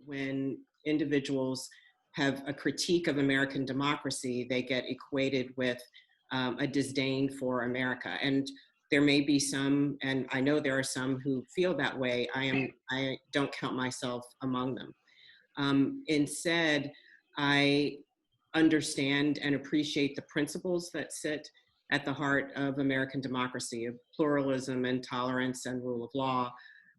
when individuals have a critique of American democracy, they get equated with a disdain for America. And there may be some, and I know there are some who feel that way. I don't count myself among them. Instead, I understand and appreciate the principles that sit at the heart of American democracy, of pluralism and tolerance and rule of law,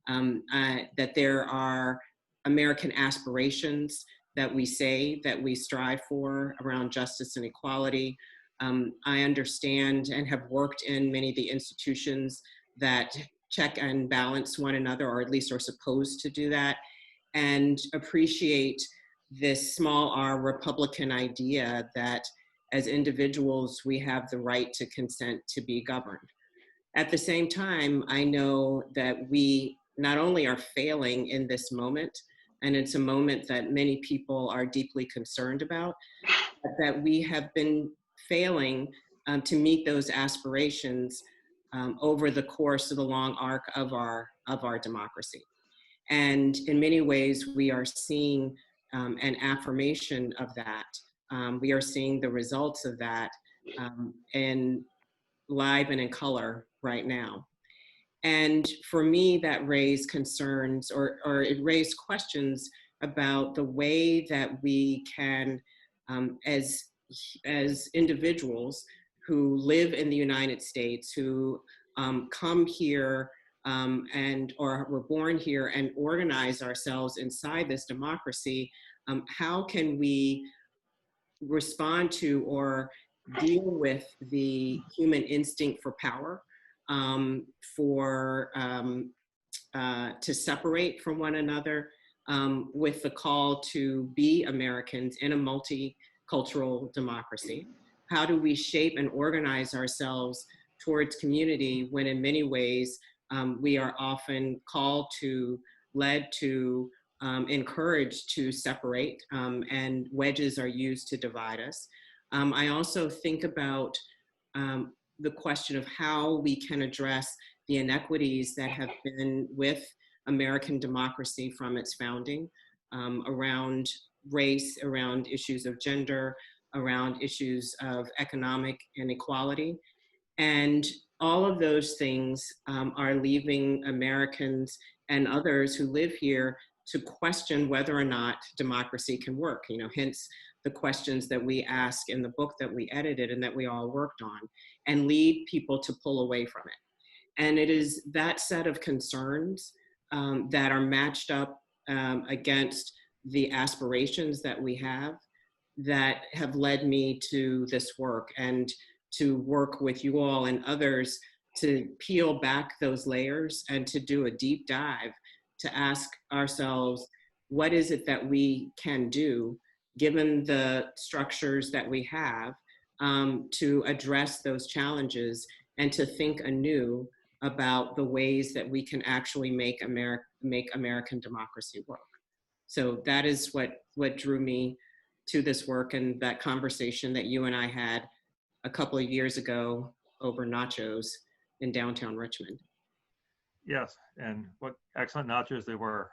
that there are American aspirations that we say that we strive for around justice and equality. I understand and have worked in many of the institutions that check and balance one another, or at least are supposed to do that, and appreciate this small r Republican idea that as individuals, we have the right to consent to be governed. At the same time, I know that we not only are failing in this moment, and it's a moment that many people are deeply concerned about, but that we have been failing to meet those aspirations over the course of the long arc of our democracy. And in many ways, we are seeing an affirmation of that. We are seeing the results of that in live and in color right now. And for me, that raised concerns, or it raised questions about the way that we can, as individuals who live in the United States, who come here or were born here and organize ourselves inside this democracy, how can we respond to or deal with the human instinct for power, to separate from one another, with the call to be Americans in a multicultural democracy? How do we shape and organize ourselves towards community when in many ways we are often called to, led to, encouraged to separate, and wedges are used to divide us? I also think about the question of how we can address the inequities that have been with American democracy from its founding, around race, around issues of gender, around issues of economic inequality. And all of those things are leaving Americans and others who live here to question whether or not democracy can work, hence the questions that we ask in the book that we edited and that we all worked on, and lead people to pull away from it. And it is that set of concerns that are matched up against the aspirations that we have that have led me to this work, and to work with you all and others to peel back those layers and to do a deep dive to ask ourselves, what is it that we can do, given the structures that we have, to address those challenges and to think anew about the ways that we can actually make American democracy work. So that is what drew me to this work, and that conversation that you and I had a couple of years ago over nachos in downtown Richmond. Yes, and what excellent nachos they were.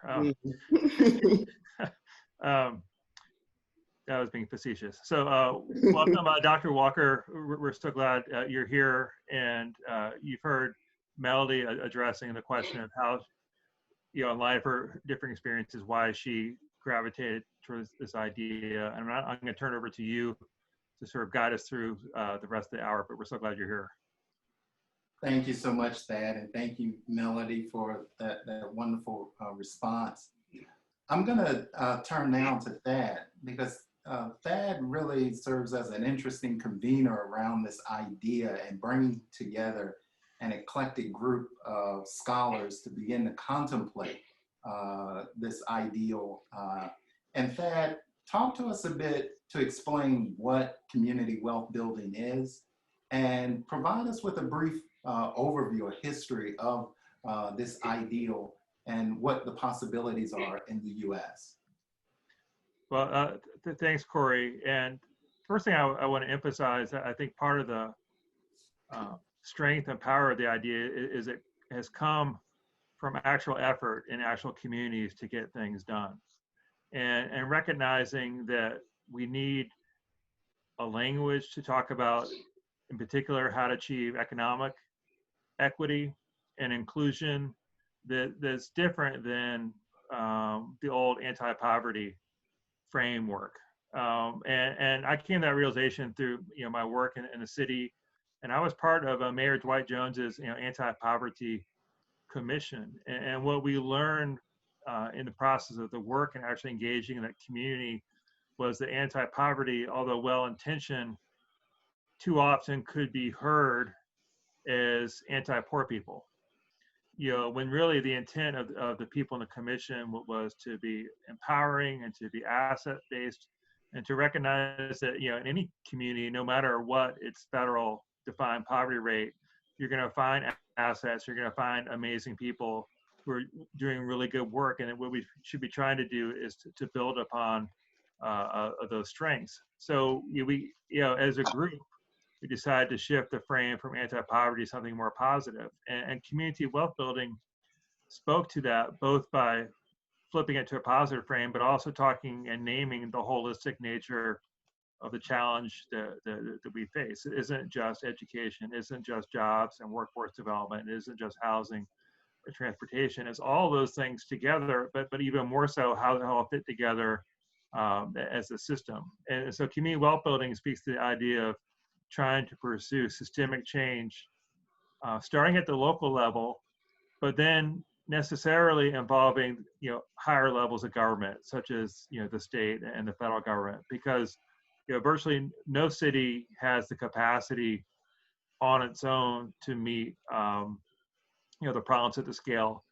That was being facetious. So welcome, Dr. Walker. We're so glad you're here, and you've heard Melody addressing the question of how, in light of her different experiences, why she gravitated towards this idea. And I'm going to turn it over to you to sort of guide us through the rest of the hour, but we're so glad you're here. Thank you so much, Thad, and thank you, Melody, for that wonderful response. I'm going to turn now to Thad, because Thad really serves as an interesting convener around this idea and bringing together an eclectic group of scholars to begin to contemplate this ideal. And Thad, talk to us a bit to explain what community wealth building is, and provide us with a brief overview, a history of this ideal and what the possibilities are in the US. Well, thanks, Corey. And first thing I want to emphasize, I think part of the strength and power of the idea is it has come from actual effort in actual communities to get things done. and recognizing that we need a language to talk about, in particular, how to achieve economic equity and inclusion that's different than the old anti-poverty framework. And I came to that realization through my work in the city, and I was part of Mayor Dwight Jones's anti-poverty commission. And what we learned in the process of the work and actually engaging in that community was that anti-poverty, although well-intentioned, too often could be heard as anti-poor people. When really the intent of the people in the commission was to be empowering and to be asset-based, and to recognize that in any community, no matter what its federal defined poverty rate, you're going to find assets, you're going to find amazing people who are doing really good work. And what we should be trying to do is to build upon those strengths. So we, as a group, we decided to shift the frame from anti-poverty to something more positive. And community wealth building spoke to that, both by flipping it to a positive frame, but also talking and naming the holistic nature of the challenge that we face. It isn't just education, it isn't just jobs and workforce development, it isn't just housing or transportation. It's all those things together, but even more so how they all fit together as a system. And so community wealth building speaks to the idea of trying to pursue systemic change, starting at the local level, but then necessarily involving higher levels of government, such as the state and the federal government, because virtually no city has the capacity on its own to meet the problems at the scale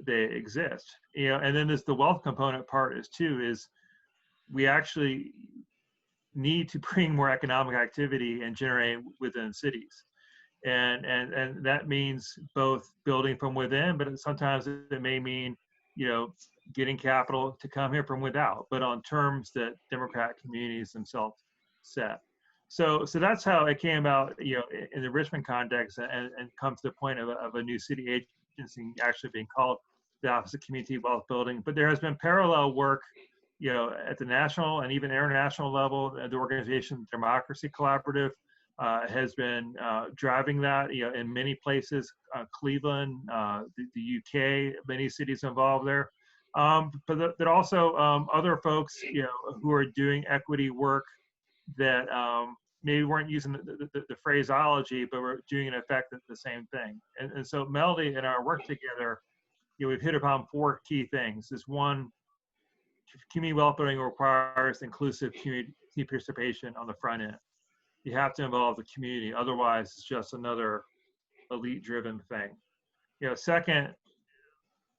they exist. And then there's the wealth component part is we actually need to bring more economic activity and generate within cities. And that means both building from within, but sometimes it may mean, getting capital to come here from without, but on terms that democratic communities themselves set. So that's how it came out, in the Richmond context, and come to the point of a new city agency actually being called the Office of Community Wealth Building. But there has been parallel work, at the national and even international level. The organization Democracy Collaborative has been driving that, in many places, Cleveland, the UK, many cities involved there. But that also other folks, who are doing equity work that maybe weren't using the phraseology, but were doing in effect the same thing. And so Melody and our work together, we've hit upon four key things. This one, community wealth building requires inclusive community participation on the front end. You have to involve the community, otherwise it's just another elite-driven thing. Second,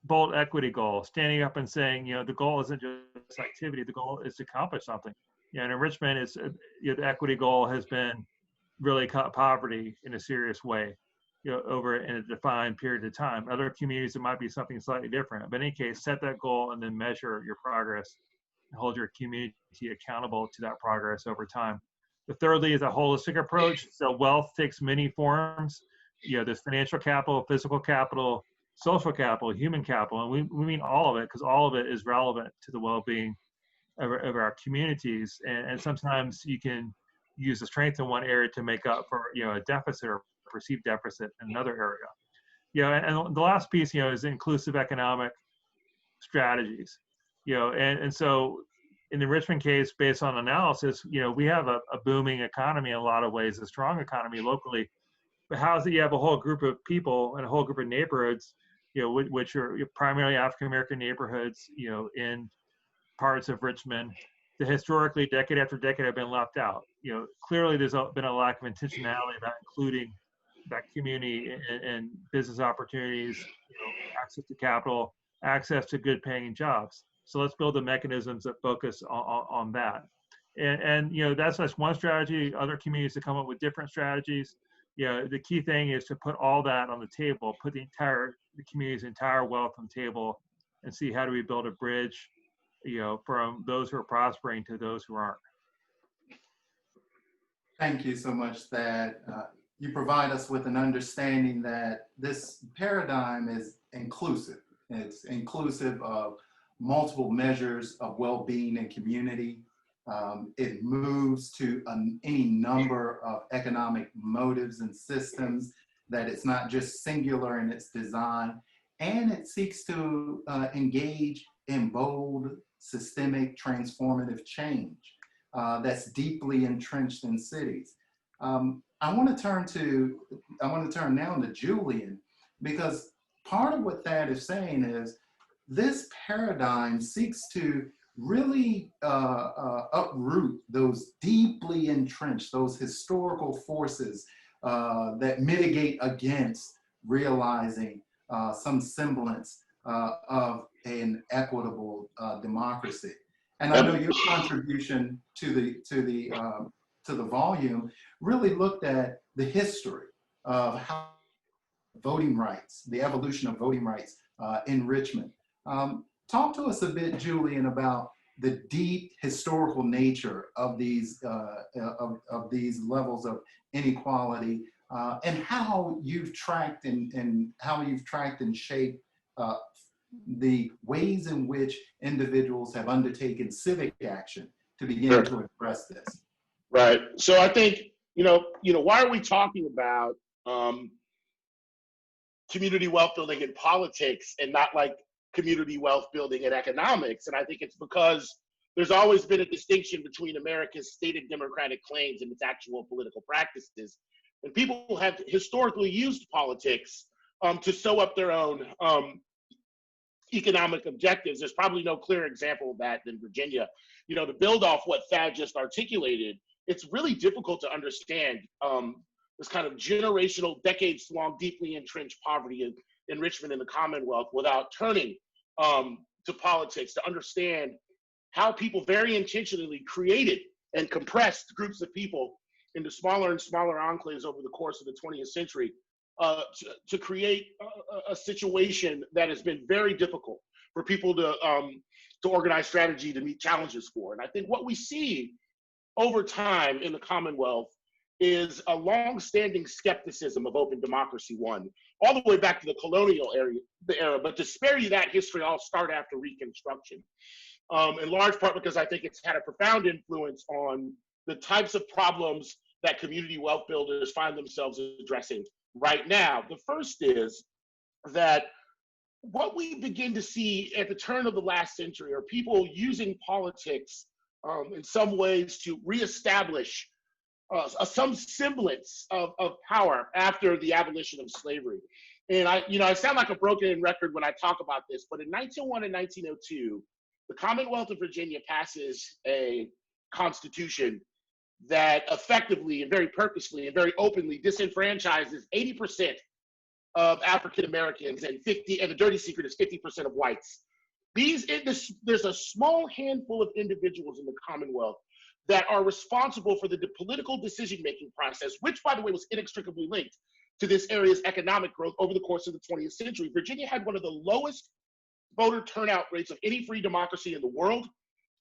bold equity goal, standing up and saying, the goal isn't just activity, the goal is to accomplish something. And in Richmond, it's the equity goal has been really cut poverty in a serious way, over in a defined period of time. Other communities, it might be something slightly different. But in any case, set that goal and then measure your progress and hold your community accountable to that progress over time. The thirdly is a holistic approach. So wealth takes many forms. There's financial capital, physical capital, social capital, human capital, and we mean all of it, because all of it is relevant to the well-being of our communities. And sometimes you can use the strength in one area to make up for a deficit or perceived deficit in another area. And the last piece is inclusive economic strategies. And so in the Richmond case, based on analysis, we have a booming economy in a lot of ways, a strong economy locally. But how is it you have a whole group of people and a whole group of neighborhoods, which are primarily African-American neighborhoods, in parts of Richmond that historically, decade after decade, have been left out. Clearly there's been a lack of intentionality about including that community and business opportunities, access to capital, access to good paying jobs. So let's build the mechanisms that focus on that. And that's one strategy. Other communities to come up with different strategies. The key thing is to put all that on the table, put the community's entire wealth on the table, and see how do we build a bridge, from those who are prospering to those who aren't. Thank you so much, Thad. You provide us with an understanding that this paradigm is inclusive. It's inclusive of multiple measures of well-being and community. It moves to any number of economic motives and systems, that it's not just singular in its design, and it seeks to engage in bold, systemic, transformative change that's deeply entrenched in cities. I want to turn now to Julian, because part of what Thad is saying is this paradigm seeks to really uproot those deeply entrenched, those historical forces that mitigate against realizing some semblance of an equitable democracy. And I know your contribution to the volume really looked at the history of how voting rights, the evolution of voting rights in Richmond. Talk to us a bit, Julian, about the deep historical nature of these levels of inequality and how you've tracked and shaped the ways in which individuals have undertaken civic action to begin to address this. Right. So I think, why are we talking about community wealth building in politics and not like community wealth building in economics? And I think it's because there's always been a distinction between America's stated democratic claims and its actual political practices. And people have historically used politics to sew up their own economic objectives. There's probably no clearer example of that than Virginia. To build off what Thad just articulated, it's really difficult to understand this kind of generational, decades-long, deeply entrenched poverty in Richmond and the Commonwealth without turning to politics to understand how people very intentionally created and compressed groups of people into smaller and smaller enclaves over the course of the 20th century to create a situation that has been very difficult for people to organize strategy to meet challenges for. And I think what we see over time in the Commonwealth is a long-standing skepticism of open democracy, one, all the way back to the colonial era. But to spare you that history, I'll start after Reconstruction, in large part because I think it's had a profound influence on the types of problems that community wealth builders find themselves addressing right now. The first is that what we begin to see at the turn of the last century are people using politics in some ways to reestablish some semblance of power after the abolition of slavery. And I sound like a broken record when I talk about this, but in 1901 and 1902, the Commonwealth of Virginia passes a constitution that effectively and very purposefully and very openly disenfranchises 80% of African Americans and the dirty secret is 50% of whites. There's a small handful of individuals in the Commonwealth that are responsible for the political decision-making process, which, by the way, was inextricably linked to this area's economic growth over the course of the 20th century. Virginia had one of the lowest voter turnout rates of any free democracy in the world,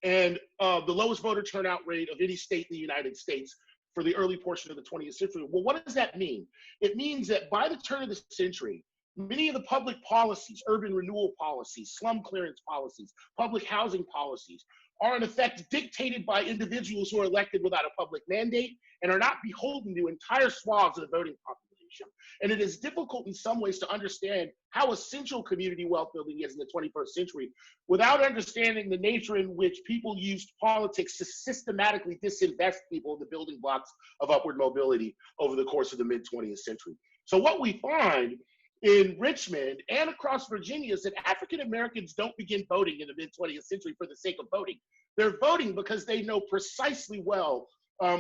and the lowest voter turnout rate of any state in the United States for the early portion of the 20th century. Well, what does that mean? It means that by the turn of the century, many of the public policies, urban renewal policies, slum clearance policies, public housing policies, are in effect dictated by individuals who are elected without a public mandate and are not beholden to entire swaths of the voting population. And it is difficult in some ways to understand how essential community wealth building is in the 21st century without understanding the nature in which people used politics to systematically disinvest people in the building blocks of upward mobility over the course of the mid-20th century. So what we find in Richmond and across Virginia is that African Americans don't begin voting in the mid-20th century for the sake of voting. They're voting because they know precisely well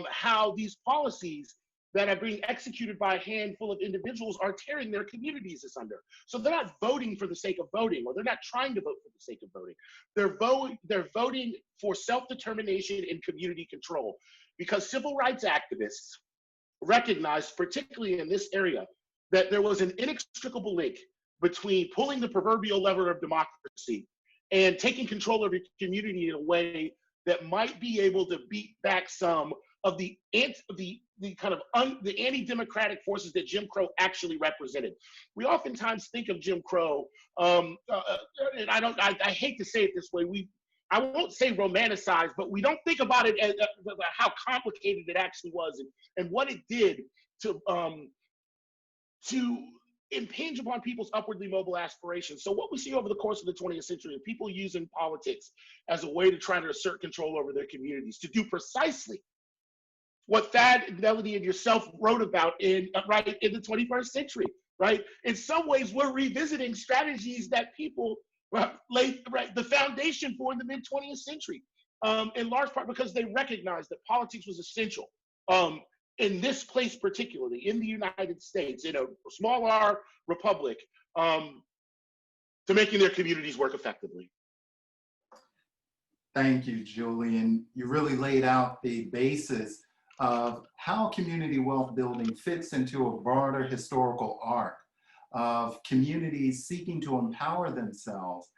how these policies that are being executed by a handful of individuals are tearing their communities asunder. So they're not voting for the sake of voting, or they're not trying to vote for the sake of voting. They're voting for self-determination and community control, because civil rights activists recognized, particularly in this area, that there was an inextricable link between pulling the proverbial lever of democracy and taking control of your community in a way that might be able to beat back some of the anti-democratic forces that Jim Crow actually represented. We oftentimes think of Jim Crow, and I hate to say it this way, I won't say romanticized, but we don't think about it as how complicated it actually was and what it did to impinge upon people's upwardly mobile aspirations. So what we see over the course of the 20th century are people using politics as a way to try to assert control over their communities, to do precisely what Thad and Melody and yourself wrote about in the 21st century, right? In some ways, we're revisiting strategies that people laid the foundation for in the mid-20th century, in large part because they recognized that politics was essential. In this place particularly, in the United States, in a small R republic, to making their communities work effectively. Thank you, Julian. You really laid out the basis of how community wealth building fits into a broader historical arc of communities seeking to empower themselves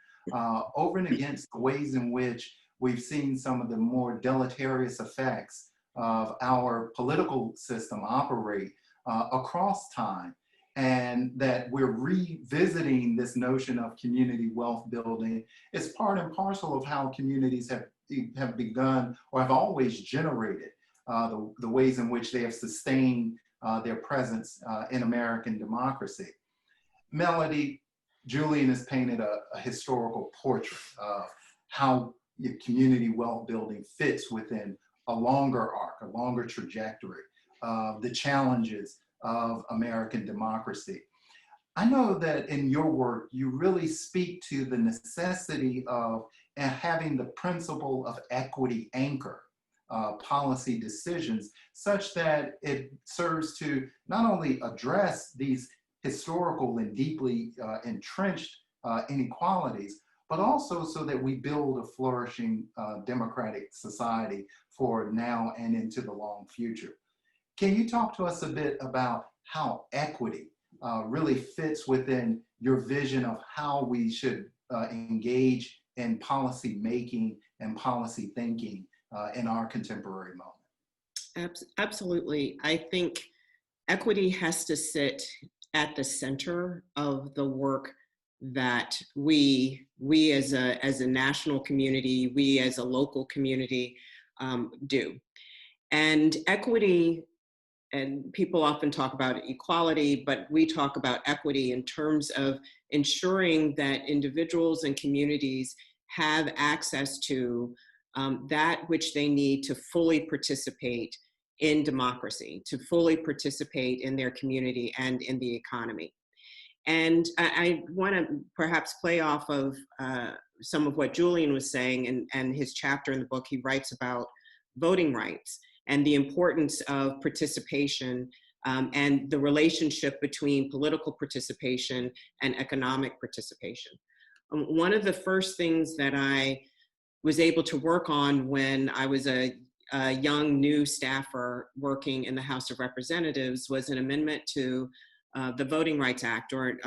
over and against the ways in which we've seen some of the more deleterious effects of our political system operate across time, and that we're revisiting this notion of community wealth building. It's part and parcel of how communities have begun or have always generated the ways in which they have sustained their presence in American democracy. Melody, Julian has painted a historical portrait of how community wealth building fits within a longer arc, a longer trajectory of the challenges of American democracy. I know that in your work, you really speak to the necessity of having the principle of equity anchor policy decisions, such that it serves to not only address these historical and deeply entrenched inequalities, but also so that we build a flourishing democratic society for now and into the long future. Can you talk to us a bit about how equity really fits within your vision of how we should engage in policy making and policy thinking in our contemporary moment? Absolutely. I think equity has to sit at the center of the work that we as a national community, we as a local community do. And equity, and people often talk about equality, but we talk about equity in terms of ensuring that individuals and communities have access to that which they need to fully participate in democracy, to fully participate in their community and in the economy. And I want to perhaps play off of some of what Julian was saying, and his chapter in the book. He writes about voting rights and the importance of participation and the relationship between political participation and economic participation. One of the first things that I was able to work on when I was a young new staffer working in the House of Representatives was an amendment to the Voting Rights Act, or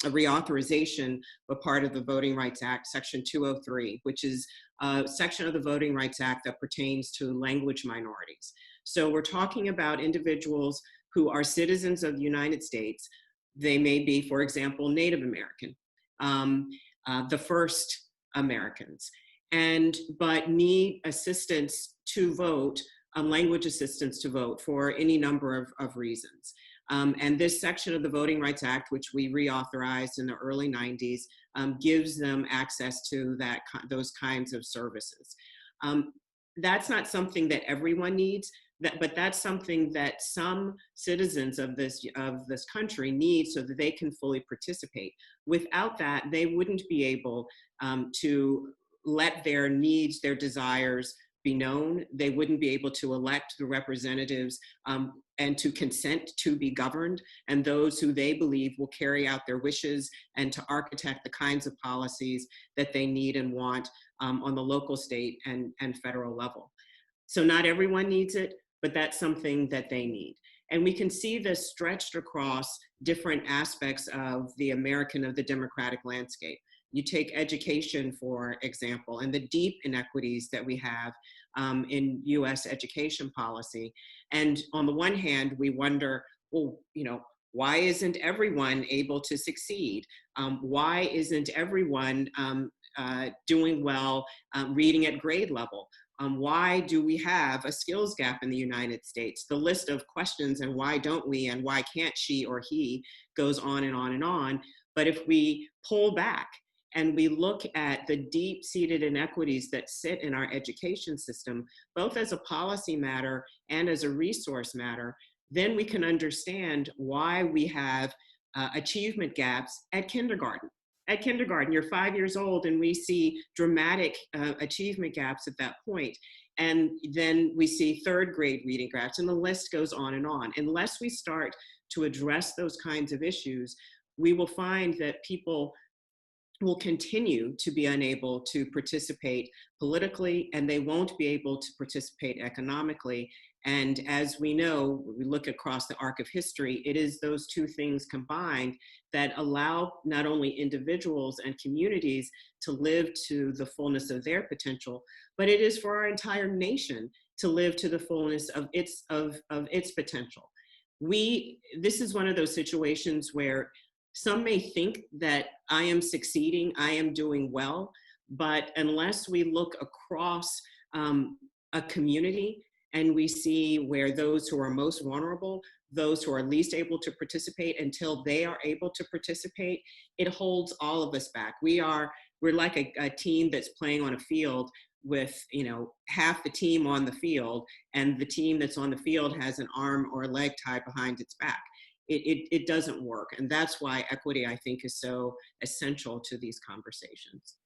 a reauthorization of a part of the Voting Rights Act, Section 203, which is a section of the Voting Rights Act that pertains to language minorities. So we're talking about individuals who are citizens of the United States. They may be, for example, Native American, the first Americans, but need assistance to vote, language assistance to vote for any number of reasons. And this section of the Voting Rights Act, which we reauthorized in the early 90s, gives them access to those kinds of services. That's not something that everyone needs, but that's something that some citizens of this country need so that they can fully participate. Without that, they wouldn't be able to let their needs, their desires be known. They wouldn't be able to elect the representatives and to consent to be governed, and those who they believe will carry out their wishes and to architect the kinds of policies that they need and want on the local, state, and federal level. So not everyone needs it, but that's something that they need. And we can see this stretched across different aspects of the democratic landscape. You take education, for example, and the deep inequities that we have in US education policy. And on the one hand, we wonder, well, why isn't everyone able to succeed? Why isn't everyone doing well reading at grade level? Why do we have a skills gap in the United States? The list of questions and why don't we and why can't she or he goes on and on and on. But if we pull back and we look at the deep-seated inequities that sit in our education system, both as a policy matter and as a resource matter, then we can understand why we have achievement gaps at kindergarten. At kindergarten, you're 5 years old and we see dramatic achievement gaps at that point. And then we see third grade reading gaps, and the list goes on and on. Unless we start to address those kinds of issues, we will find that people will continue to be unable to participate politically, and they won't be able to participate economically. And as we know, we look across the arc of history, it is those two things combined that allow not only individuals and communities to live to the fullness of their potential, but it is for our entire nation to live to the fullness of its potential. This is one of those situations where some may think that I am succeeding, I am doing well, but unless we look across a community and we see where those who are most vulnerable, those who are least able to participate until they are able to participate, it holds all of us back. We're like a team that's playing on a field with half the team on the field, and the team that's on the field has an arm or a leg tied behind its back. It doesn't work. And that's why equity, I think, is so essential to these conversations.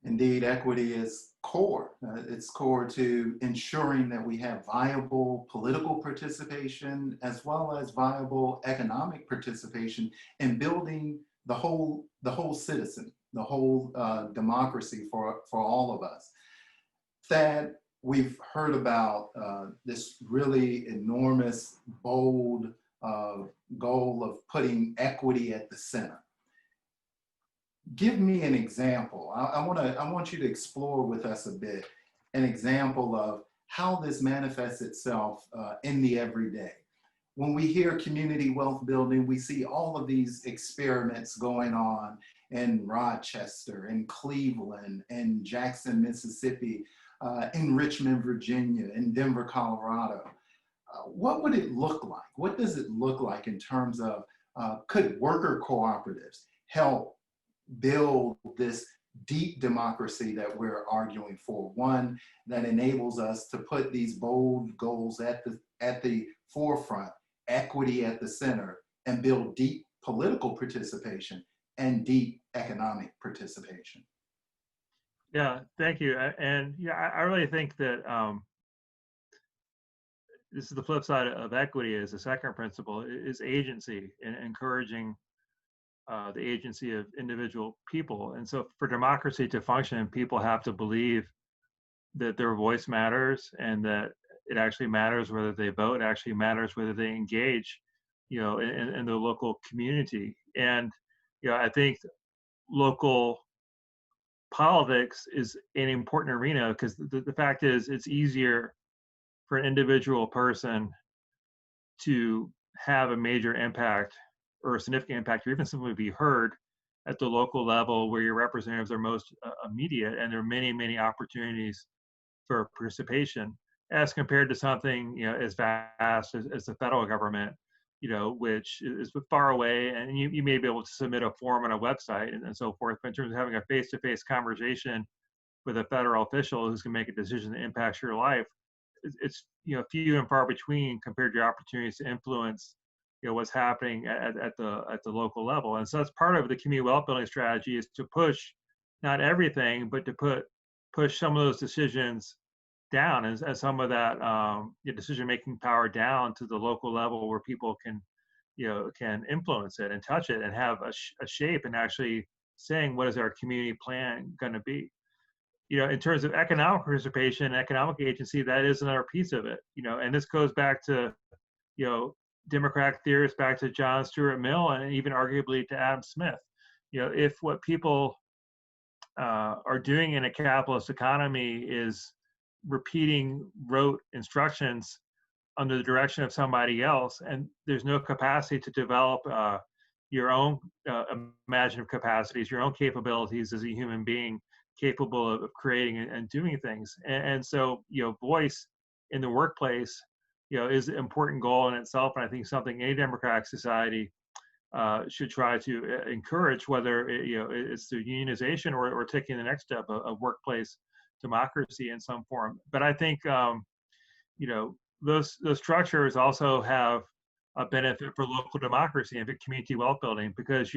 Indeed, equity is core. It's core to ensuring that we have viable political participation as well as viable economic participation in building the whole citizen, the whole democracy for all of us. Thad, we've heard about this really enormous, bold goal of putting equity at the center. Give me an example. I want you to explore with us a bit an example of how this manifests itself in the everyday. When we hear community wealth building, we see all of these experiments going on in Rochester, in Cleveland, in Jackson, Mississippi, in Richmond, Virginia, in Denver, Colorado. What would it look like? What does it look like in terms of could worker cooperatives help build this deep democracy that we're arguing for, one that enables us to put these bold goals at the forefront, equity at the center, and build deep political participation and deep economic participation? Yeah, thank you. And yeah, I really think that this is the flip side of equity. Is the second principle is agency, and encouraging the agency of individual people. And so for democracy to function, people have to believe that their voice matters, and that it actually matters whether they vote, it actually matters whether they engage, in the local community. And, I think local politics is an important arena, because the fact is it's easier for an individual person to have a major impact or a significant impact, or even simply be heard at the local level where your representatives are most immediate, and there are many, many opportunities for participation, as compared to something as vast as the federal government, which is far away, and you may be able to submit a form on a website and so forth. But in terms of having a face-to-face conversation with a federal official who's going to make a decision that impacts your life, it's few and far between compared to your opportunities to influence what's happening at the local level. And so that's part of the community wealth building strategy, is to push not everything, but to push some of those decisions down, as some of that decision-making power down to the local level, where people can influence it and touch it and have a shape, and actually saying, what is our community plan going to be? In terms of economic participation, economic agency, that is another piece of it. And this goes back to Democratic theorists, back to John Stuart Mill, and even arguably to Adam Smith. if what people are doing in a capitalist economy is repeating rote instructions under the direction of somebody else, and there's no capacity to develop your own imaginative capacities, your own capabilities as a human being capable of creating and doing things. And so, voice in the workplace, is an important goal in itself. And I think something any democratic society should try to encourage, whether it's through unionization or taking the next step of workplace democracy in some form. But I think those structures also have a benefit for local democracy and for community wealth building, because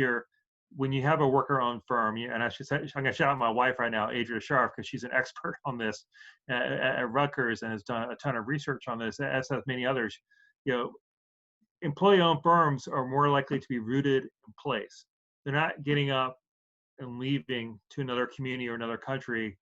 when you have a worker-owned firm, and I should say, I'm going to shout out my wife right now, Adria Scharf, because she's an expert on this at Rutgers and has done a ton of research on this, as have many others. Employee-owned firms are more likely to be rooted in place. They're not getting up and leaving to another community or another country,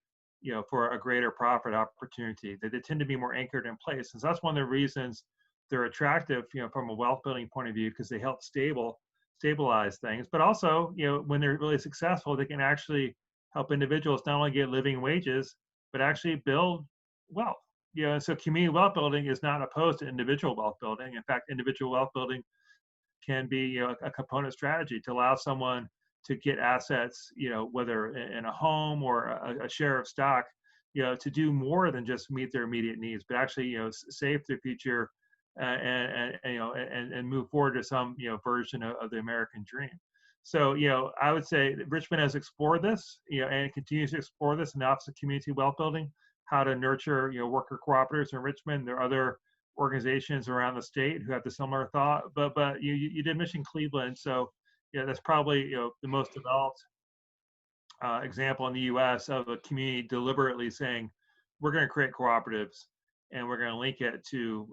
for a greater profit opportunity. They tend to be more anchored in place. And so that's one of the reasons they're attractive, from a wealth building point of view, because they help stabilize things. But also, when they're really successful, they can actually help individuals not only get living wages, but actually build wealth. And so community wealth building is not opposed to individual wealth building. In fact, individual wealth building can be, a component strategy to allow someone to get assets, whether in a home or a share of stock, to do more than just meet their immediate needs, but actually, save their future and move forward to some, version of the American dream. So, I would say that Richmond has explored this, and continues to explore this in the Office of Community Wealth Building, how to nurture, worker cooperatives in Richmond. There are other organizations around the state who have the similar thought, but you did mention Cleveland, so that's probably the most developed example in the U.S. of a community deliberately saying, we're going to create cooperatives and we're going to link it to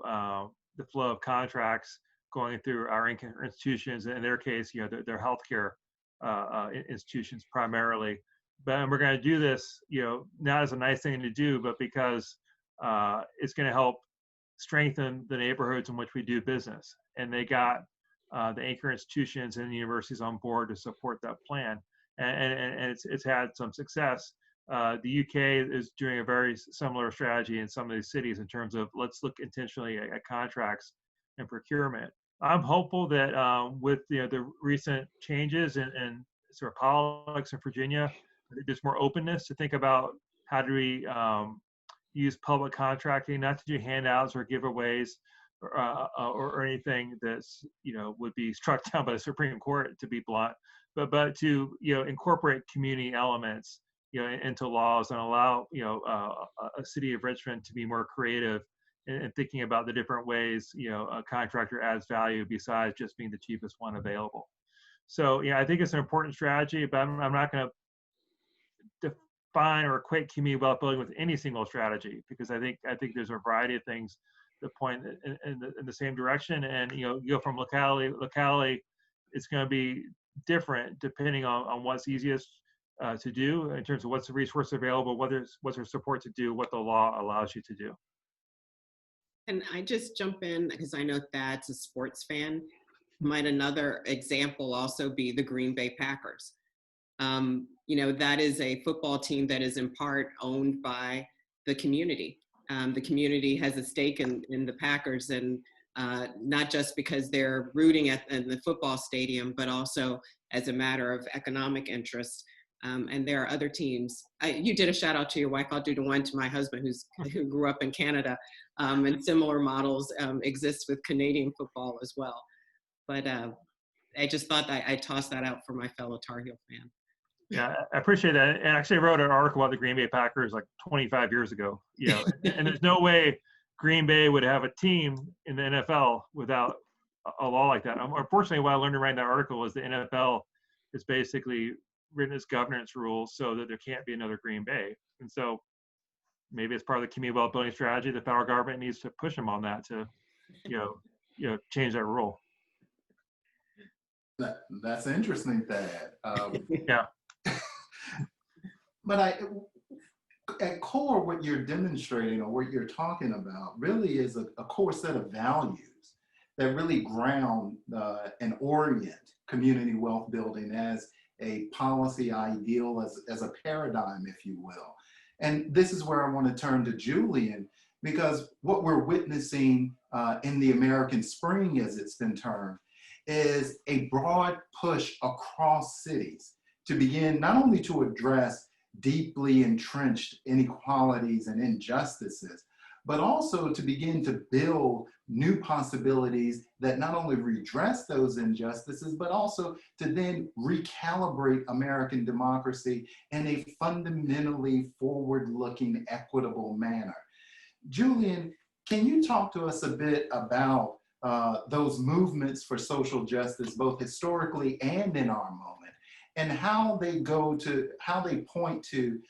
the flow of contracts going through our institutions. In their case, their healthcare institutions primarily. But we're going to do this, not as a nice thing to do, but because it's going to help strengthen the neighborhoods in which we do business. And they got the anchor institutions and the universities on board to support that plan, and it's had some success. The UK is doing a very similar strategy in some of these cities in terms of let's look intentionally at contracts and procurement. I'm hopeful that with the recent changes in sort of politics in Virginia, there's more openness to think about how do we use public contracting, not to do handouts or giveaways or anything that's would be struck down by the Supreme Court, to be blunt, but to incorporate community elements into laws and allow a city of Richmond to be more creative in thinking about the different ways a contractor adds value besides just being the cheapest one available. So I think it's an important strategy, but I'm not going to define or equate community wealth building with any single strategy, because I think there's a variety of things that point in the same direction, and you go from locality, it's going to be different depending on what's easiest to do in terms of what's the resource available, what's the support to do, what the law allows you to do. And I just jump in because I know Thad's a sports fan. Might another example also be the Green Bay Packers? That is a football team that is in part owned by the community. The community has a stake in the Packers, and not just because they're rooting in the football stadium, but also as a matter of economic interest. And there are other teams. You did a shout out to your wife. I'll do the one to my husband who grew up in Canada, and similar models exist with Canadian football as well. But I just thought that I'd toss that out for my fellow Tar Heel fan. Yeah, I appreciate that. And actually, I wrote an article about the Green Bay Packers like 25 years ago. And there's no way Green Bay would have a team in the NFL without a law like that. Unfortunately, what I learned to write that article was the NFL is basically written its governance rules so that there can't be another Green Bay. And so maybe as part of the community wealth building strategy, the federal government needs to push them on that to, change that rule. That's interesting, Thad. Yeah. But at core, what you're demonstrating or what you're talking about really is a core set of values that really ground and orient community wealth building as a policy ideal, as a paradigm, if you will. And this is where I want to turn to Julian, because what we're witnessing in the American Spring, as it's been termed, is a broad push across cities to begin not only to address deeply entrenched inequalities and injustices, but also to begin to build new possibilities that not only redress those injustices, but also to then recalibrate American democracy in a fundamentally forward-looking, equitable manner. Julian, can you talk to us a bit about those movements for social justice, both historically and in our moment, and how they point to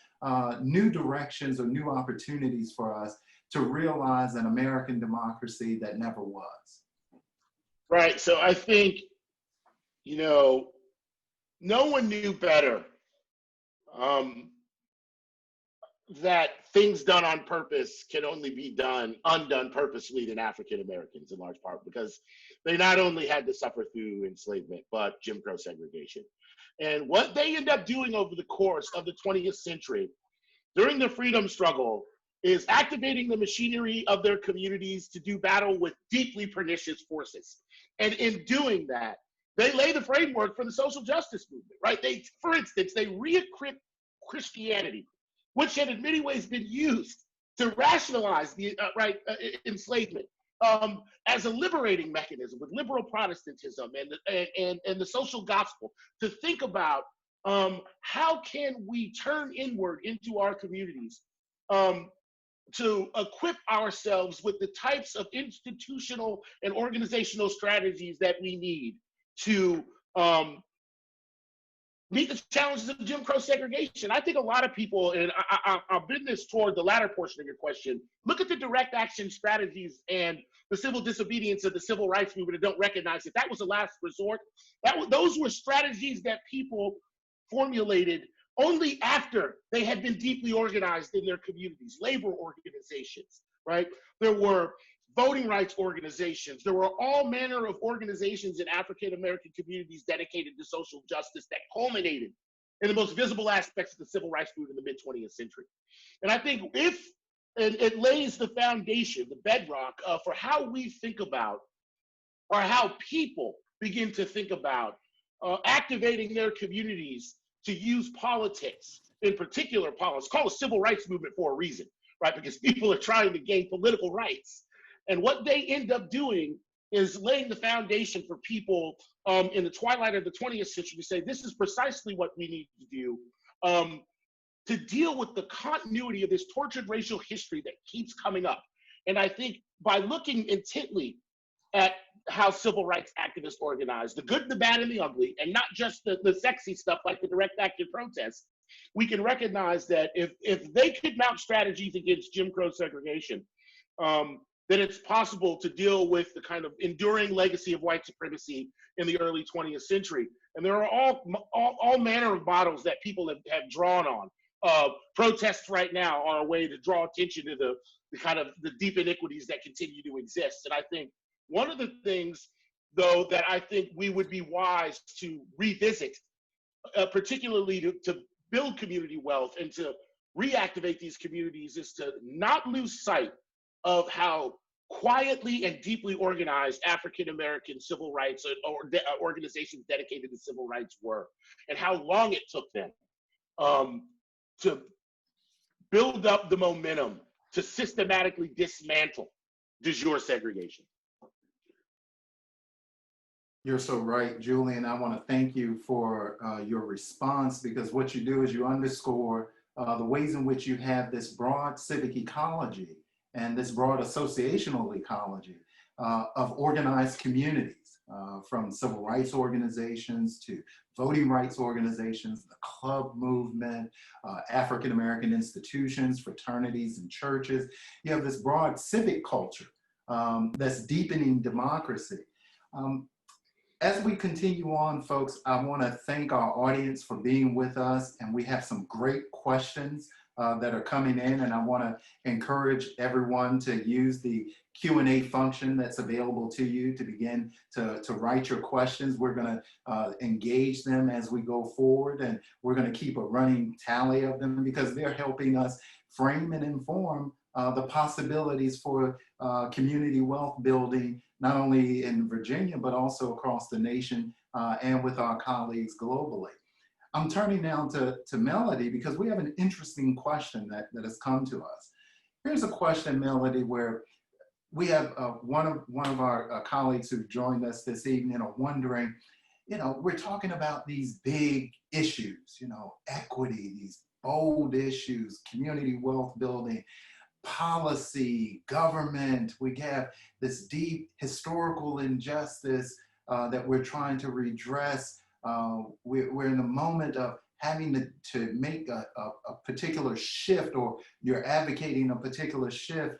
new directions or new opportunities for us to realize an American democracy that never was? Right. So I think, no one knew better that things done on purpose can only be undone purposely than African Americans, in large part because they not only had to suffer through enslavement, but Jim Crow segregation. And what they end up doing over the course of the 20th century during the freedom struggle is activating the machinery of their communities to do battle with deeply pernicious forces. And in doing that, they lay the framework for the social justice movement, right? For instance, they re-equip Christianity, which had in many ways been used to rationalize the enslavement as a liberating mechanism with liberal Protestantism and the social gospel, to think about how can we turn inward into our communities to equip ourselves with the types of institutional and organizational strategies that we need to meet the challenges of Jim Crow segregation. I think a lot of people, and I'll bend this toward the latter portion of your question, look at the direct action strategies and the civil disobedience of the civil rights movement and don't recognize that was a last resort. Those were strategies that people formulated only after they had been deeply organized in their communities, labor organizations, right? There were voting rights organizations. There were all manner of organizations in African-American communities dedicated to social justice that culminated in the most visible aspects of the civil rights movement in the mid-20th century. And I think it lays the foundation, the bedrock for how we think about, or how people begin to think about activating their communities to use politics, in particular politics, called a civil rights movement for a reason, right? Because people are trying to gain political rights. And what they end up doing is laying the foundation for people in the twilight of the 20th century to say, this is precisely what we need to do to deal with the continuity of this tortured racial history that keeps coming up. And I think by looking intently at how civil rights activists organize, the good, the bad, and the ugly, and not just the sexy stuff like the direct action protests, we can recognize that if they could mount strategies against Jim Crow segregation, then it's possible to deal with the kind of enduring legacy of white supremacy in the early 20th century. And there are all manner of models that people have drawn on. Protests right now are a way to draw attention to the kind of the deep iniquities that continue to exist. And I think one of the things, though, that I think we would be wise to revisit, particularly to build community wealth and to reactivate these communities, is to not lose sight of how quietly and deeply organized African-American civil rights or organizations dedicated to civil rights were, and how long it took them to build up the momentum to systematically dismantle de jure segregation. You're so right, Julian. I want to thank you for your response, because what you do is you underscore the ways in which you have this broad civic ecology and this broad associational ecology of organized communities, from civil rights organizations to voting rights organizations, the club movement, African-American institutions, fraternities, and churches. You have this broad civic culture that's deepening democracy. as we continue on, folks, I want to thank our audience for being with us, and we have some great questions that are coming in, and I want to encourage everyone to use the Q&A function that's available to you to begin to write your questions. We're going to engage them as we go forward, and we're going to keep a running tally of them because they're helping us frame and inform the possibilities for community wealth building, not only in Virginia, but also across the nation and with our colleagues globally. I'm turning now to Melody because we have an interesting question that has come to us. Here's a question, Melody, where we have one of our colleagues who joined us this evening are wondering, we're talking about these big issues, equity, these bold issues, community wealth building, policy, government. We have this deep historical injustice that we're trying to redress. We're in a moment of having to make a particular shift, or you're advocating a particular shift.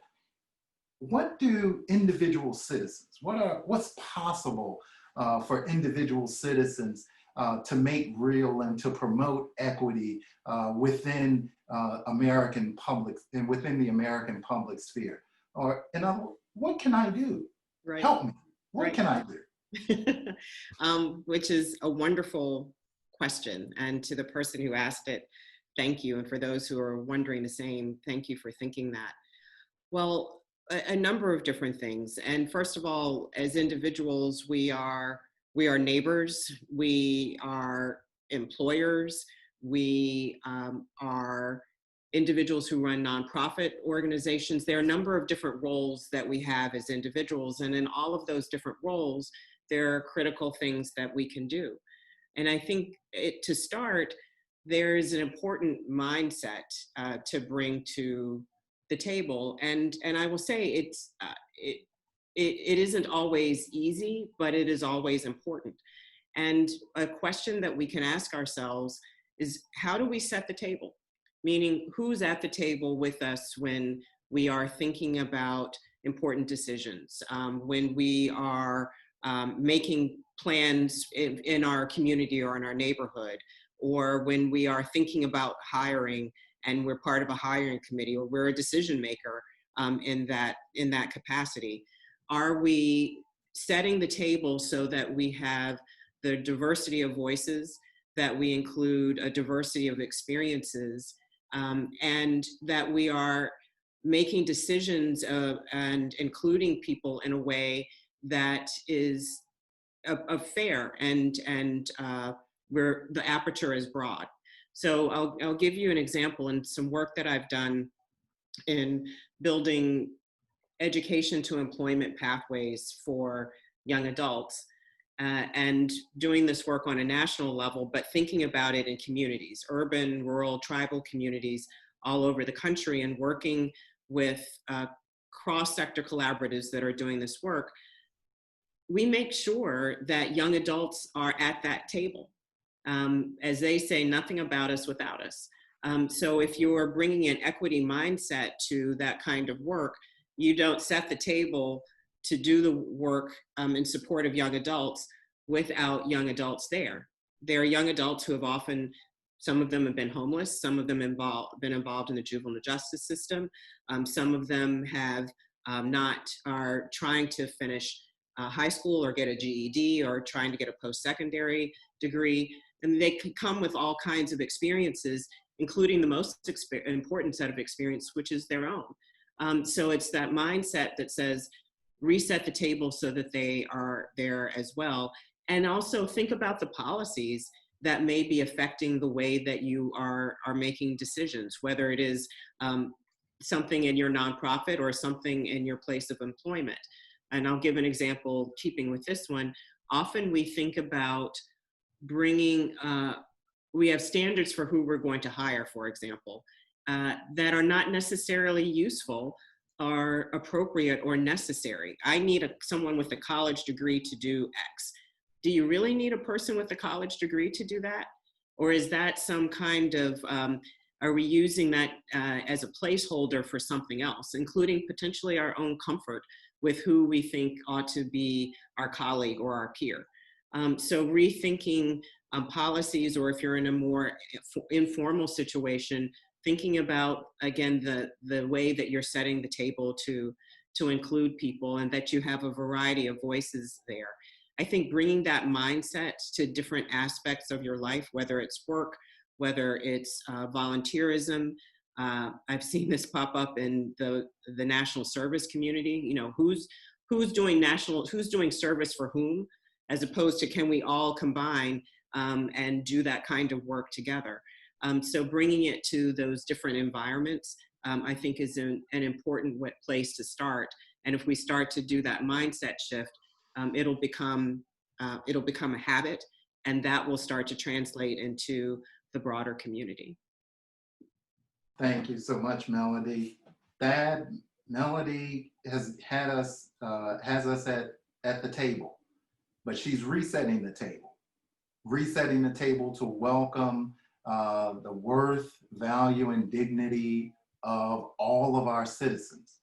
What do individual citizens, what's possible for individual citizens to make real and to promote equity within American public and within the American public sphere? Or, what can I do? Right. Help me. What Right. can I do? Which is a wonderful question. And to the person who asked it, thank you. And for those who are wondering the same, thank you for thinking that. Well, a number of different things. And first of all, as individuals, we are neighbors, we are employers, we are individuals who run nonprofit organizations. There are a number of different roles that we have as individuals. And in all of those different roles, there are critical things that we can do. And I think to start, there's an important mindset to bring to the table. And I will say it isn't always easy, but it is always important. And a question that we can ask ourselves is, how do we set the table? Meaning, who's at the table with us when we are thinking about important decisions, when we are making plans in our community or in our neighborhood, or when we are thinking about hiring and we're part of a hiring committee, or we're a decision maker in that capacity. Are we setting the table so that we have the diversity of voices, that we include a diversity of experiences, and that we are making decisions and including people in a way that is fair and where the aperture is broad. So I'll give you an example in some work that I've done in building education to employment pathways for young adults, and doing this work on a national level, but thinking about it in communities, urban, rural, tribal communities all over the country, and working with cross-sector collaboratives that are doing this work. We make sure that young adults are at that table. As they say, nothing about us without us. So if you're bringing an equity mindset to that kind of work, you don't set the table to do the work in support of young adults without young adults there. There are young adults who have often, some of them have been homeless, some of them been involved in the juvenile justice system, some of them have are trying to finish high school or get a GED or trying to get a post-secondary degree. And they can come with all kinds of experiences, including the most important set of experience, which is their own. So it's that mindset that says, reset the table so that they are there as well. And also think about the policies that may be affecting the way that you are making decisions, whether it is something in your nonprofit or something in your place of employment. And I'll give an example, keeping with this one. Often we think about bringing, we have standards for who we're going to hire, for example, that are not necessarily useful or appropriate or necessary. I need someone with a college degree to do X. Do you really need a person with a college degree to do that? Or is that some kind of, are we using that as a placeholder for something else, including potentially our own comfort with who we think ought to be our colleague or our peer? So rethinking policies, or if you're in a more informal situation, thinking about, again, the way that you're setting the table to include people and that you have a variety of voices there. I think bringing that mindset to different aspects of your life, whether it's work, whether it's volunteerism. I've seen this pop up in the national service community. You know, who's doing service for whom, as opposed to can we all combine and do that kind of work together. So bringing it to those different environments, I think is an important place to start. And if we start to do that mindset shift, it'll become a habit, and that will start to translate into the broader community. Thank you so much, Melody. Melody has us at the table, but she's resetting the table to welcome the worth, value, and dignity of all of our citizens,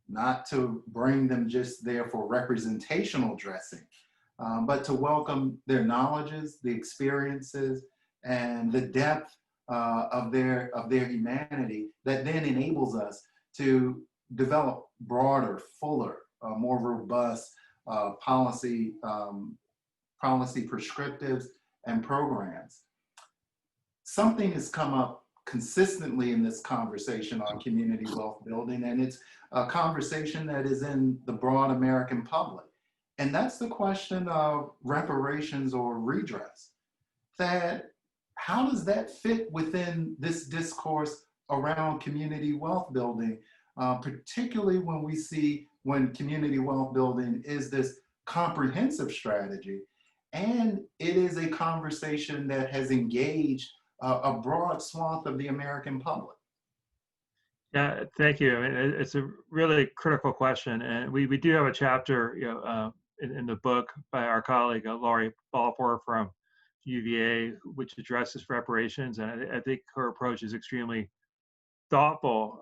not to bring them just there for representational dressing, but to welcome their knowledges, the experiences, and the depth of their humanity that then enables us to develop broader, fuller, more robust policy prescriptives and programs. Something has come up consistently in this conversation on community wealth building, and it's a conversation that is in the broad American public. And that's the question of reparations or redress. Thad, how does that fit within this discourse around community wealth building, particularly when we see when community wealth building is this comprehensive strategy, and it is a conversation that has engaged a broad swath of the American public? Yeah, thank you. I mean, it's a really critical question, and we do have a chapter, in the book by our colleague Laurie Balfour from UVA, which addresses reparations, and I think her approach is extremely thoughtful.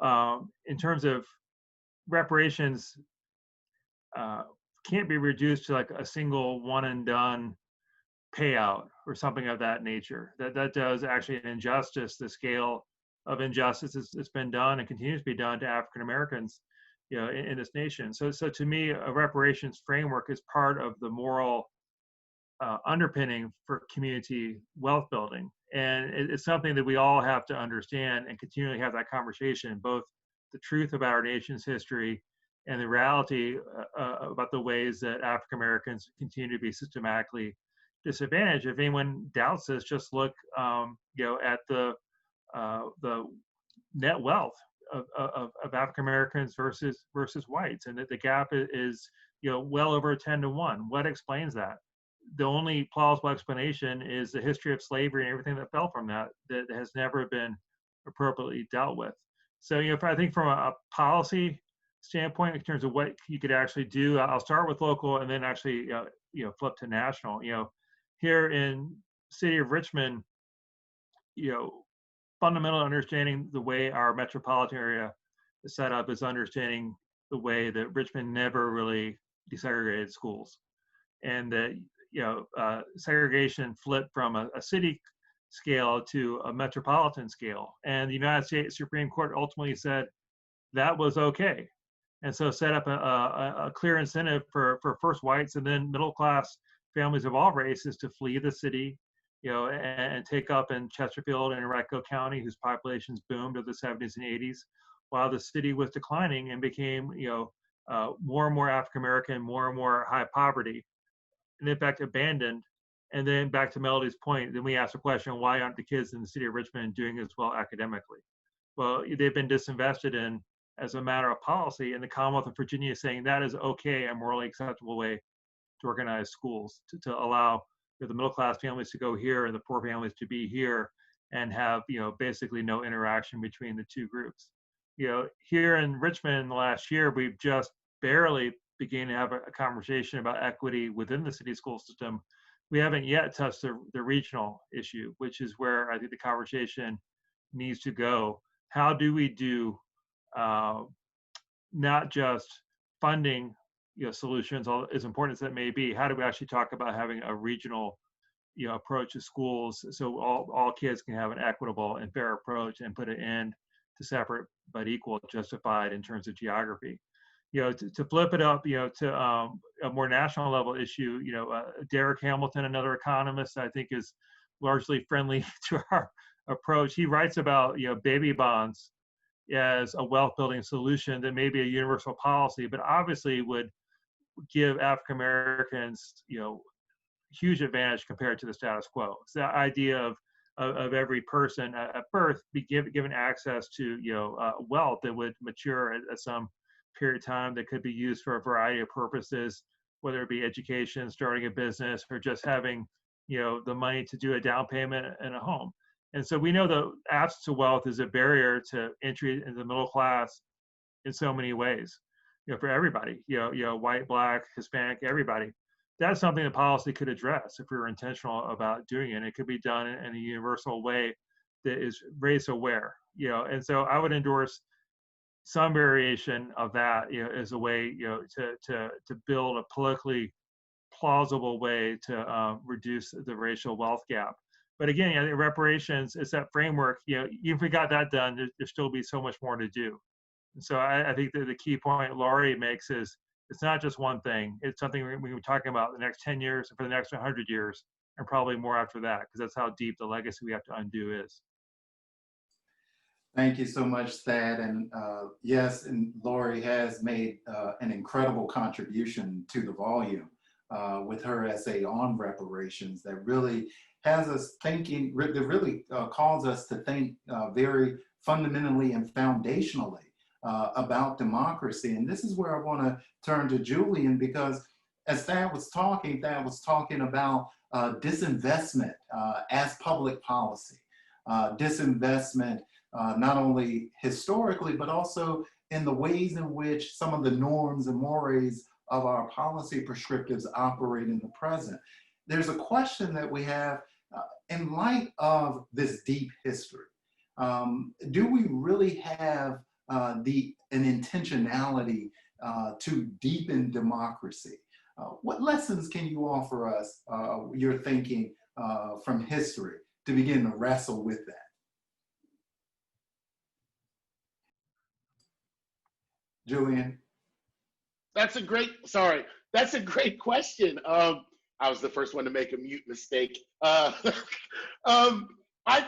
In terms of reparations, can't be reduced to like a single one and done payout or something of that nature. That does actually an injustice, the scale of injustice that's been done and continues to be done to African Americans, in this nation. So to me, a reparations framework is part of the moral underpinning for community wealth building, and it's something that we all have to understand and continually have that conversation, both the truth about our nation's history and the reality about the ways that African Americans continue to be systematically disadvantaged. If anyone doubts this, just look, at the net wealth of African Americans versus whites, and that the gap is well over 10 to 1. What explains that? The only plausible explanation is the history of slavery and everything that fell from that has never been appropriately dealt with. So if I think from a policy standpoint in terms of what you could actually do, I'll start with local and then actually flip to national. Here in city of Richmond, fundamental understanding the way our metropolitan area is set up is understanding the way that Richmond never really desegregated schools, and that segregation flipped from a city scale to a metropolitan scale, and the United States Supreme Court ultimately said that was okay, and so set up a clear incentive for first whites and then middle class families of all races to flee the city, and take up in Chesterfield and Henrico County, whose populations boomed of the 70s and 80s, while the city was declining and became, more and more African American, more and more high poverty, and in fact abandoned. And then back to Melody's point, then we asked the question, why aren't the kids in the city of Richmond doing as well academically? Well, they've been disinvested in as a matter of policy, and the Commonwealth of Virginia is saying that is okay, a morally acceptable way to organize schools, to allow the middle class families to go here and the poor families to be here and have basically no interaction between the two groups. Here in Richmond in the last year, we've just barely began to have a conversation about equity within the city school system. We haven't yet touched the regional issue, which is where I think the conversation needs to go. How do we do not just funding solutions, as important as that may be. How do we actually talk about having a regional approach to schools so all kids can have an equitable and fair approach and put an end to separate but equal, justified in terms of geography. To flip it up, to a more national level issue, Derek Hamilton, another economist, I think is largely friendly to our approach. He writes about, baby bonds as a wealth building solution that may be a universal policy, but obviously would give African Americans, huge advantage compared to the status quo. It's the idea of every person at birth be given access to wealth that would mature at some period of time that could be used for a variety of purposes, whether it be education, starting a business, or just having the money to do a down payment in a home. And so we know the access to wealth is a barrier to entry into the middle class in so many ways, for everybody, white, black, Hispanic, everybody. That's something that policy could address if we were intentional about doing it. It could be done in a universal way that is race aware, and so I would endorse some variation of that, as a way, to build a politically plausible way to reduce the racial wealth gap. But again, I think reparations is that framework. Even if we got that done, there still be so much more to do. And so I think that the key point Laurie makes is it's not just one thing. It's something we're talking about the next 10 years and for the next 100 years, and probably more after that, because that's how deep the legacy we have to undo is. Thank you so much, Thad. And yes, and Laurie has made an incredible contribution to the volume with her essay on reparations that really has us thinking, that really calls us to think very fundamentally and foundationally about democracy. And this is where I want to turn to Julian, because as Thad was talking about disinvestment as public policy, disinvestment not only historically, but also in the ways in which some of the norms and mores of our policy prescriptives operate in the present. There's a question that we have in light of this deep history. Do we really have an intentionality to deepen democracy? What lessons can you offer us, your thinking from history, to begin to wrestle with that? Julian? That's a great question. I was the first one to make a mute mistake. I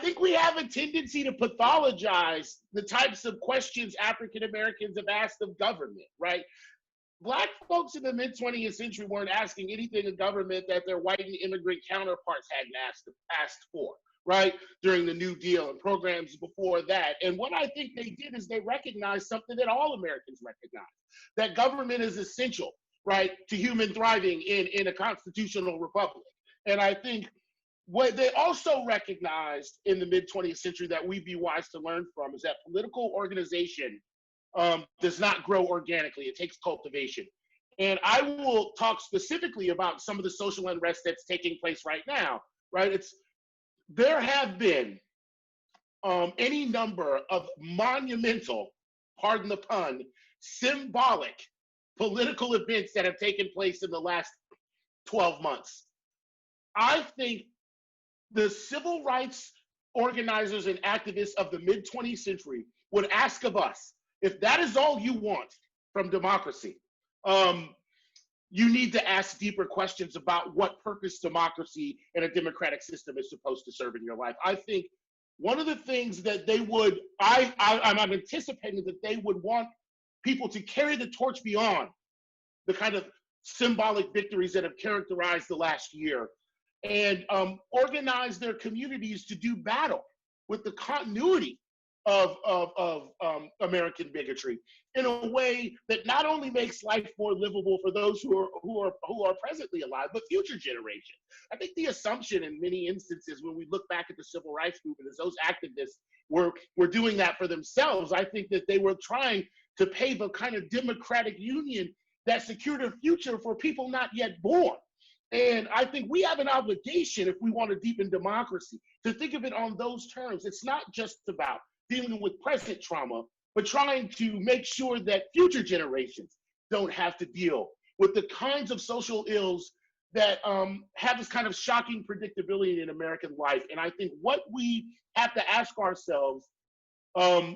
think we have a tendency to pathologize the types of questions African Americans have asked of government, right? Black folks in the mid-20th century weren't asking anything of government that their white and immigrant counterparts hadn't asked for, right? During the New Deal and programs before that. And what I think they did is they recognized something that all Americans recognize, that government is essential, right, to human thriving in a constitutional republic. And I think what they also recognized in the mid-20th century that we'd be wise to learn from is that political organization does not grow organically. It takes cultivation. And I will talk specifically about some of the social unrest that's taking place right now, right? There have been any number of monumental, pardon the pun, symbolic political events that have taken place in the last 12 months. I think the civil rights organizers and activists of the mid-20th century would ask of us, if that is all you want from democracy, you need to ask deeper questions about what purpose democracy and a democratic system is supposed to serve in your life. I think one of the things that they would, I'm anticipating that they would want people to carry the torch beyond the kind of symbolic victories that have characterized the last year, and organize their communities to do battle with the continuity of American bigotry in a way that not only makes life more livable for those who are presently alive, but future generations. I think the assumption in many instances when we look back at the civil rights movement is those activists were doing that for themselves. I think that they were trying to pave a kind of democratic union that secured a future for people not yet born. And I think we have an obligation, if we want to deepen democracy, to think of it on those terms. It's not just about dealing with present trauma, but trying to make sure that future generations don't have to deal with the kinds of social ills that have this kind of shocking predictability in American life. And I think what we have to ask ourselves of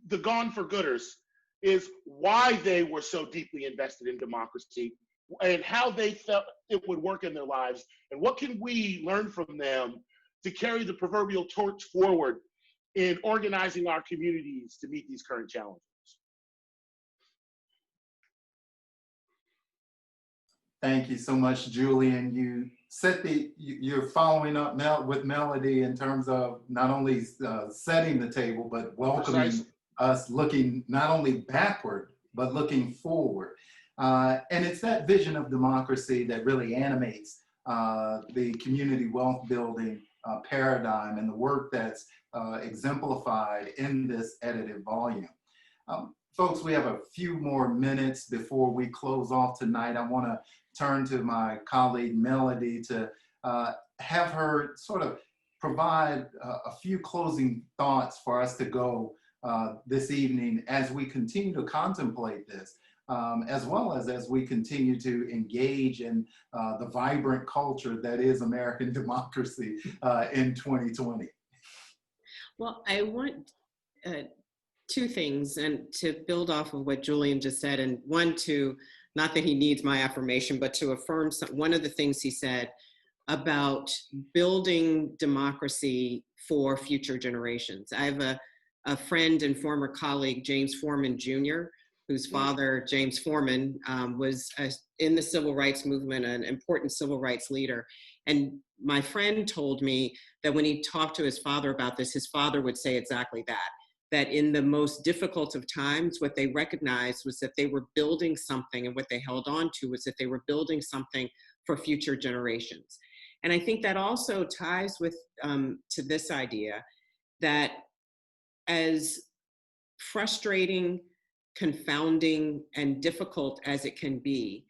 the gone for gooders is why they were so deeply invested in democracy and how they felt it would work in their lives, and what can we learn from them to carry the proverbial torch forward in organizing our communities to meet these current challenges. Thank you so much, Julian. You set you're following up with Melody in terms of not only setting the table, but welcoming Precisely. us, looking not only backward, but looking forward. And it's that vision of democracy that really animates the community wealth building paradigm and the work that's exemplified in this edited volume. Folks, we have a few more minutes before we close off tonight. I want to turn to my colleague Melody to have her sort of provide a few closing thoughts for us to go this evening as we continue to contemplate this, as well as we continue to engage in the vibrant culture that is American democracy in 2020. Well, I want two things, and to build off of what Julian just said, and one, to, not that he needs my affirmation, but to affirm one of the things he said about building democracy for future generations. I have a friend and former colleague, James Forman Jr., whose father, James Forman, was in the civil rights movement, an important civil rights leader. And my friend told me that when he talked to his father about this, his father would say exactly that, that in the most difficult of times, what they recognized was that they were building something, and what they held on to was that they were building something for future generations. And I think that also ties with to this idea that as frustrating, confounding, and difficult as it can be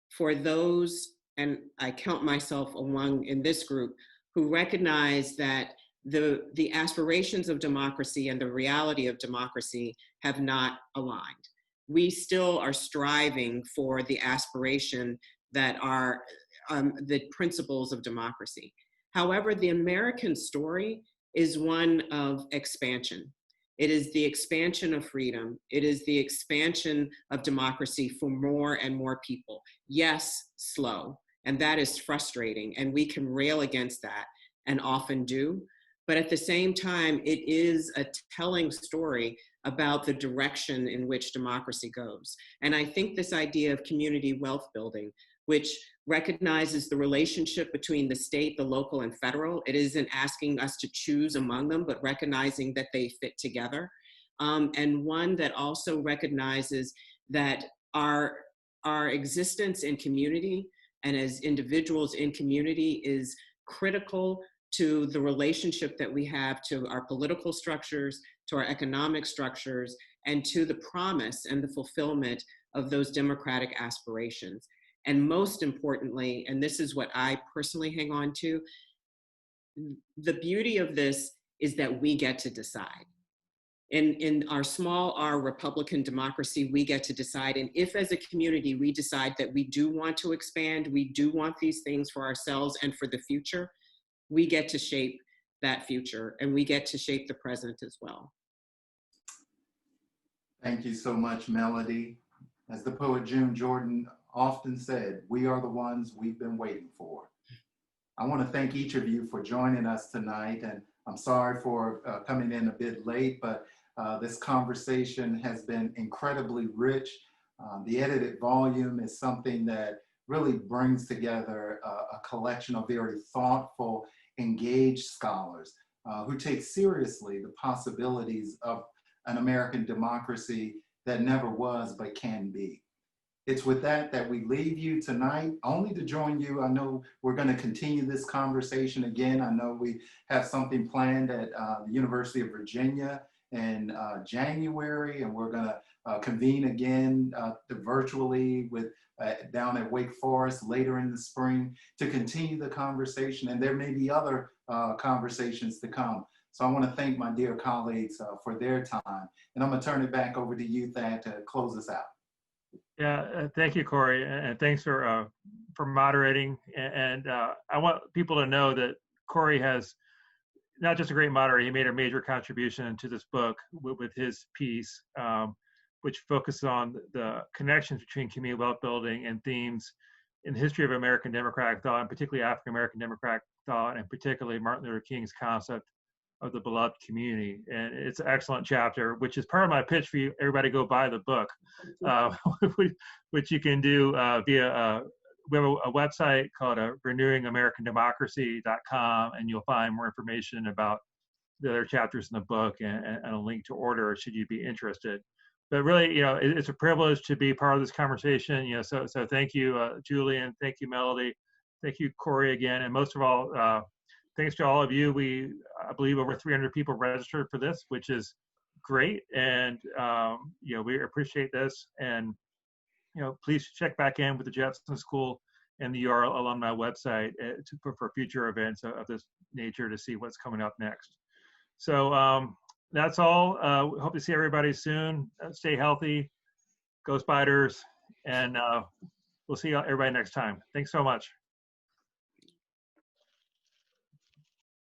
for those, and I count myself among in this group, who recognize that the aspirations of democracy and the reality of democracy have not aligned. We still are striving for the aspiration that are the principles of democracy. However, the American story is one of expansion. It is the expansion of freedom. It is the expansion of democracy for more and more people. Yes, slow, and that is frustrating, and we can rail against that, and often do. But at the same time, it is a telling story about the direction in which democracy goes. And I think this idea of community wealth building, which recognizes the relationship between the state, the local, and federal. It isn't asking us to choose among them, but recognizing that they fit together. And one that also recognizes that our existence in community and as individuals in community is critical to the relationship that we have to our political structures, to our economic structures, and to the promise and the fulfillment of those democratic aspirations. And most importantly, and this is what I personally hang on to, the beauty of this is that we get to decide. In our small r Republican democracy, we get to decide. And if as a community we decide that we do want to expand, we do want these things for ourselves and for the future, we get to shape that future, and we get to shape the present as well. Thank you so much, Melody. As the poet June Jordan often said, we are the ones we've been waiting for. I want to thank each of you for joining us tonight, and I'm sorry for coming in a bit late, but this conversation has been incredibly rich. The edited volume is something that really brings together a collection of very thoughtful, engaged scholars who take seriously the possibilities of an American democracy that never was but can be. It's with that we leave you tonight, only to join you. I know we're going to continue this conversation again. I know we have something planned at the University of Virginia in January, and we're going to convene again virtually with down at Wake Forest later in the spring to continue the conversation. And there may be other conversations to come. So I want to thank my dear colleagues for their time. And I'm going to turn it back over to you, Thad, to close us out. Yeah, thank you, Corey, and thanks for moderating. And I want people to know that Corey has not just a great moderator, he made a major contribution to this book with his piece, which focuses on the connections between community wealth building and themes in the history of American democratic thought, and particularly African American democratic thought, and particularly Martin Luther King's concept of the beloved community. And it's an excellent chapter, which is part of my pitch for you. Everybody go buy the book, which you can do via, we have a website called renewingamericandemocracy.com, and you'll find more information about the other chapters in the book and a link to order should you be interested. But really, it's a privilege to be part of this conversation. So thank you, Julian. Thank you, Melody. Thank you, Corey, again. And most of all, thanks to all of you. I believe over 300 people registered for this, which is great. And, we appreciate this. And, please check back in with the Jepson School and the URL alumni website for future events of this nature to see what's coming up next. So that's all. Hope to see everybody soon. Stay healthy. Go Spiders. And we'll see everybody next time. Thanks so much.